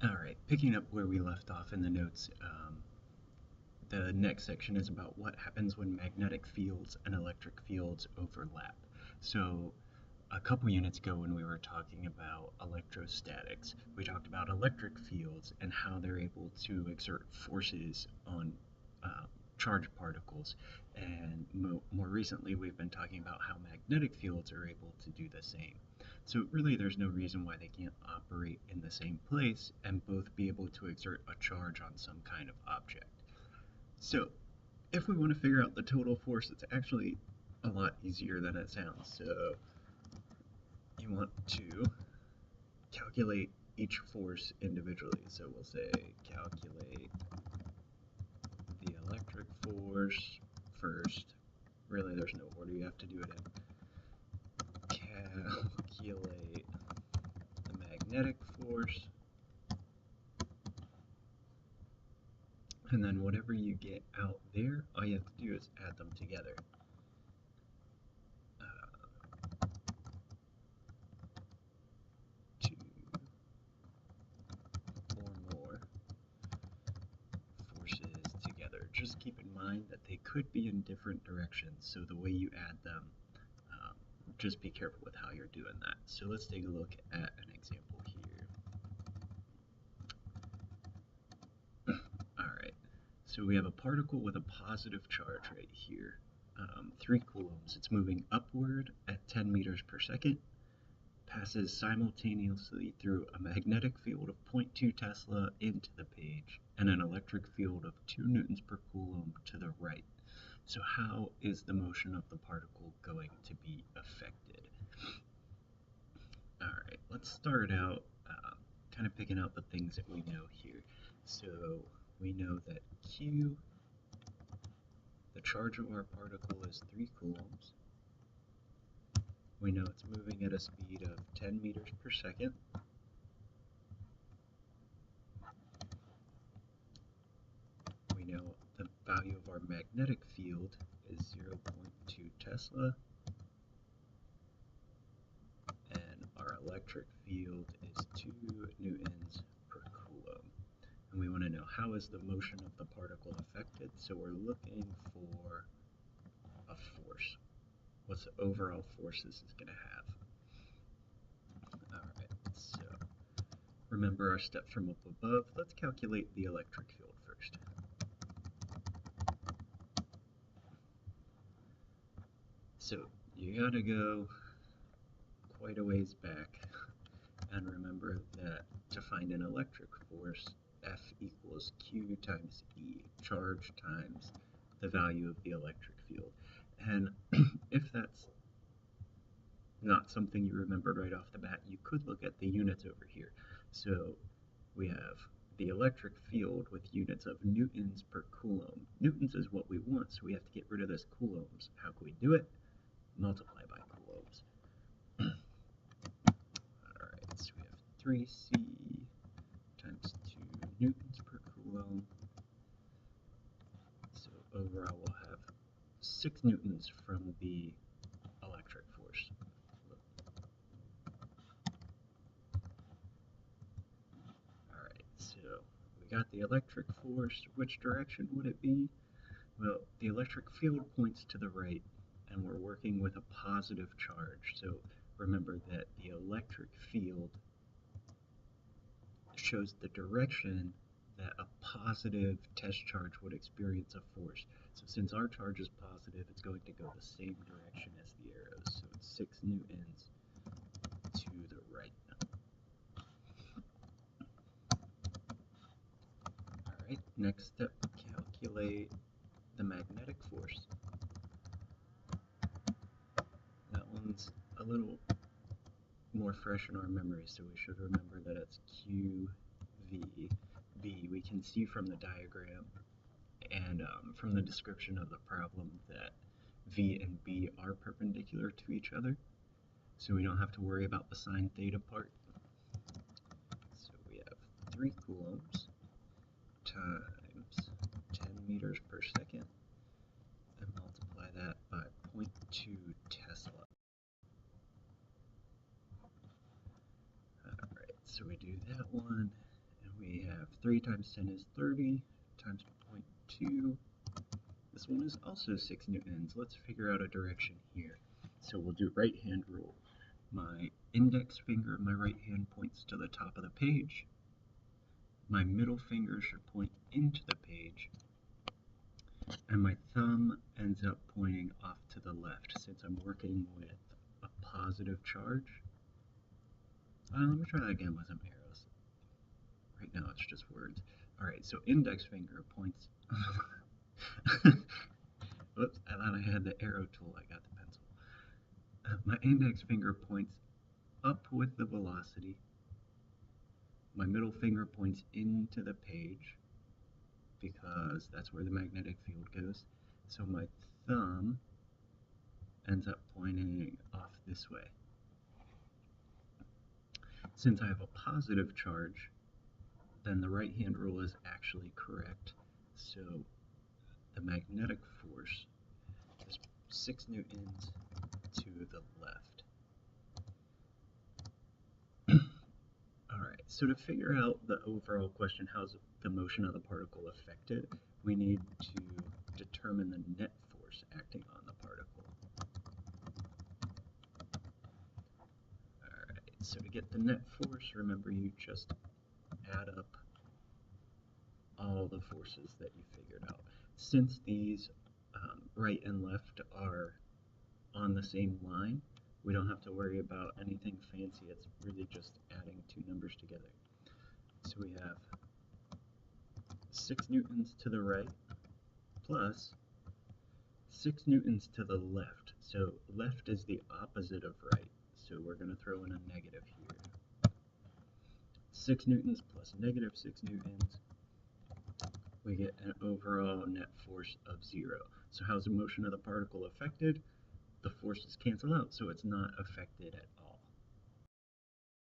Alright, picking up where we left off in the notes, the next section is about what happens when magnetic fields and electric fields overlap. So, a couple units ago when we were talking about electrostatics, we talked about electric fields and how they're able to exert forces on charged particles. And more recently, we've been talking about how magnetic fields are able to do the same. So really, there's no reason why they can't operate in the same place and both be able to exert a charge on some kind of object. So if we want to figure out the total force, it's actually a lot easier than it sounds. So you want to calculate each force individually. So we'll say calculate the electric force first. Really, there's no order you have to do it in. Calculate the magnetic force. And then whatever you get out there, all you have to do is add them together. Two or more forces together. Just keep in mind that they could be in different directions, so the way you add them, just be careful with how you're doing that. So let's take a look at an example here. Alright, so we have a particle with a positive charge right here. 3 coulombs. It's moving upward at 10 meters per second, passes simultaneously through a magnetic field of 0.2 Tesla into the page and an electric field of 2 newtons per coulomb to the right. So how is the motion of the particle going to be affected? Alright, let's start out kind of picking out the things that we know here. So we know that Q, the charge of our particle, is 3 coulombs. We know it's moving at a speed of 10 meters per second. We know the value of our magnetic field is 0.2 Tesla. And our electric field is 2 newtons per coulomb. And we want to know how is the motion of the particle affected, so we're looking for a force. What's the overall force this is going to have? Alright, so remember our step from up above. Let's calculate the electric field first. So you gotta go quite a ways back and remember that to find an electric force, F equals Q times E, charge times the value of the electric field. And if that's not something you remembered right off the bat, you could look at the units over here. So we have the electric field with units of newtons per coulomb. Newtons is what we want, so we have to get rid of this coulombs. How can we do it? Multiply by coulombs. Alright, so we have 3C times 2 newtons per coulomb. So overall we'll have 6 newtons from the electric force. Alright, so we got the electric force. Which direction would it be? Well, the electric field points to the right, and we're working with a positive charge. So remember that the electric field shows the direction that a positive test charge would experience a force. So since our charge is positive, it's going to go the same direction as the arrows. So it's 6 newtons to the right. Alright, next step, calculate the magnetic force. That one's a little more fresh in our memory, so we should remember that it's QV. B, we can see from the diagram and from the description of the problem that V and B are perpendicular to each other, so we don't have to worry about the sine theta part. So we have 3 coulombs times 10 meters per second, and multiply that by 0.2 Tesla. Alright, so we do that one, And we have 3 times 10 is 30 times 0.2. This one is also 6 newtons. Let's figure out a direction here. So we'll do right hand rule. My index finger of my right hand points to the top of the page. My middle finger should point into the page. And my thumb ends up pointing off to the left since I'm working with a positive charge. Let me try that again with some arrows. Right now it's just words. Alright, so index finger points... Whoops, I thought I had the arrow tool, I got the pencil. My index finger points up with the velocity. My middle finger points into the page because that's where the magnetic field goes. So my thumb ends up pointing off this way. Since I have a positive charge, then the right hand rule is actually correct. So the magnetic force is 6 newtons to the left. Alright, so to figure out the overall question, how's the motion of the particle affected, we need to determine the net force acting on the particle. Alright, so to get the net force, remember you just add up all the forces that you figured out. Since these right and left are on the same line, we don't have to worry about anything fancy. It's really just adding two numbers together. So we have 6 newtons to the right plus 6 newtons to the left. So left is the opposite of right, so we're going to throw in a negative here. 6 newtons plus negative 6 newtons, we get an overall net force of 0. So how's the motion of the particle affected? The forces cancel out, so it's not affected at all.